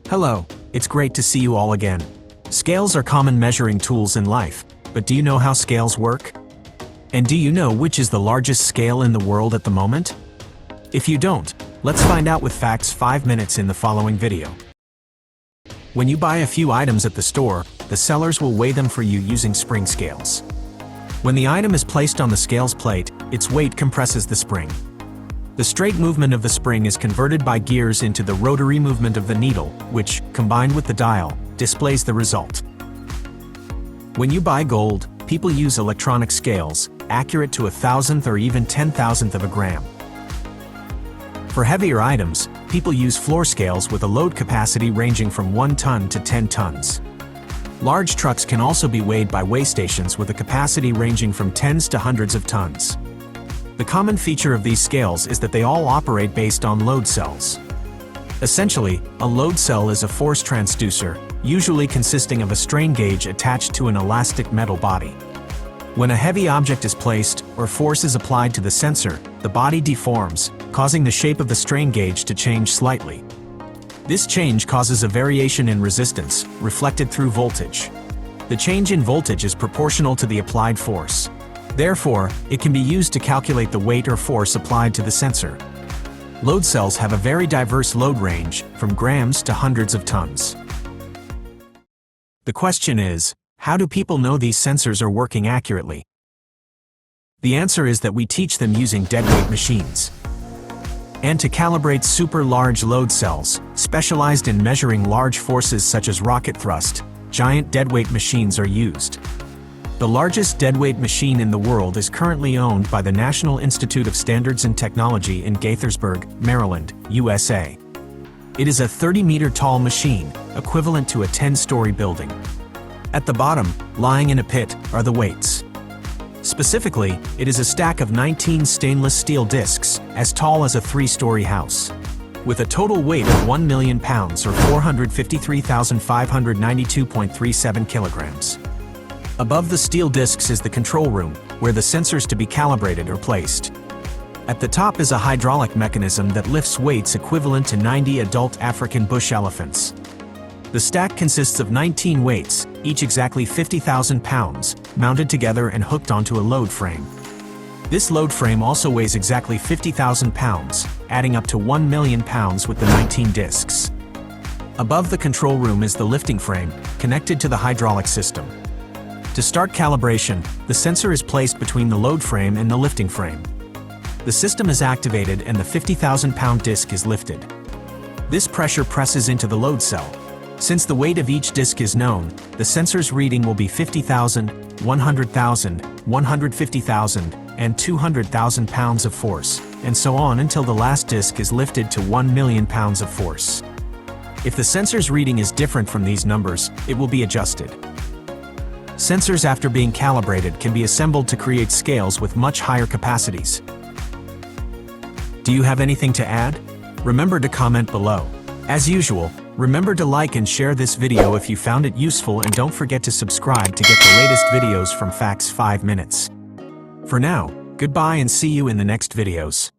Hello, it's great to see you all again. Scales are common measuring tools in life, but do you know how scales work? And do you know which is the largest scale in the world at the moment? If you don't, let's find out with facts 5 minutes in the following video. When you buy a few items at the store, the sellers will weigh them for you using spring scales. When the item is placed on the scales plate, its weight compresses the spring. The straight movement of the spring is converted by gears into the rotary movement of the needle, which, combined with the dial, displays the result. When you buy gold, people use electronic scales, accurate to 1,000th or even 10,000th of a gram. For heavier items, people use floor scales with a load capacity ranging from 1 ton to 10 tons. Large trucks can also be weighed by weigh stations with a capacity ranging from tens to hundreds of tons. The common feature of these scales is that they all operate based on load cells. Essentially, a load cell is a force transducer, usually consisting of a strain gauge attached to an elastic metal body. When a heavy object is placed, or force is applied to the sensor, the body deforms, causing the shape of the strain gauge to change slightly. This change causes a variation in resistance, reflected through voltage. The change in voltage is proportional to the applied force. Therefore, it can be used to calculate the weight or force applied to the sensor. Load cells have a very diverse load range, from grams to hundreds of tons. The question is, how do people know these sensors are working accurately? The answer is that we teach them using deadweight machines. And to calibrate super large load cells, specialized in measuring large forces such as rocket thrust, giant deadweight machines are used. The largest deadweight machine in the world is currently owned by the National Institute of Standards and Technology in Gaithersburg, Maryland, USA. It is a 30-meter tall machine, equivalent to a 10-story building. At the bottom, lying in a pit, are the weights. Specifically, it is a stack of 19 stainless steel discs, as tall as a 3-story house. With a total weight of 1 million pounds or 453,592.37 kilograms. Above the steel discs is the control room, where the sensors to be calibrated are placed. At the top is a hydraulic mechanism that lifts weights equivalent to 90 adult African bush elephants. The stack consists of 19 weights, each exactly 50,000 pounds, mounted together and hooked onto a load frame. This load frame also weighs exactly 50,000 pounds, adding up to 1 million pounds with the 19 discs. Above the control room is the lifting frame, connected to the hydraulic system. To start calibration, the sensor is placed between the load frame and the lifting frame. The system is activated and the 50,000-pound disc is lifted. This pressure presses into the load cell. Since the weight of each disc is known, the sensor's reading will be 50,000, 100,000, 150,000, and 200,000 pounds of force, and so on until the last disc is lifted to 1 million pounds of force. If the sensor's reading is different from these numbers, it will be adjusted. Sensors after being calibrated can be assembled to create scales with much higher capacities. Do you have anything to add? Remember to comment below. As usual, remember to like and share this video if you found it useful, and don't forget to subscribe to get the latest videos from Facts 5 Minutes. For now, goodbye and see you in the next videos.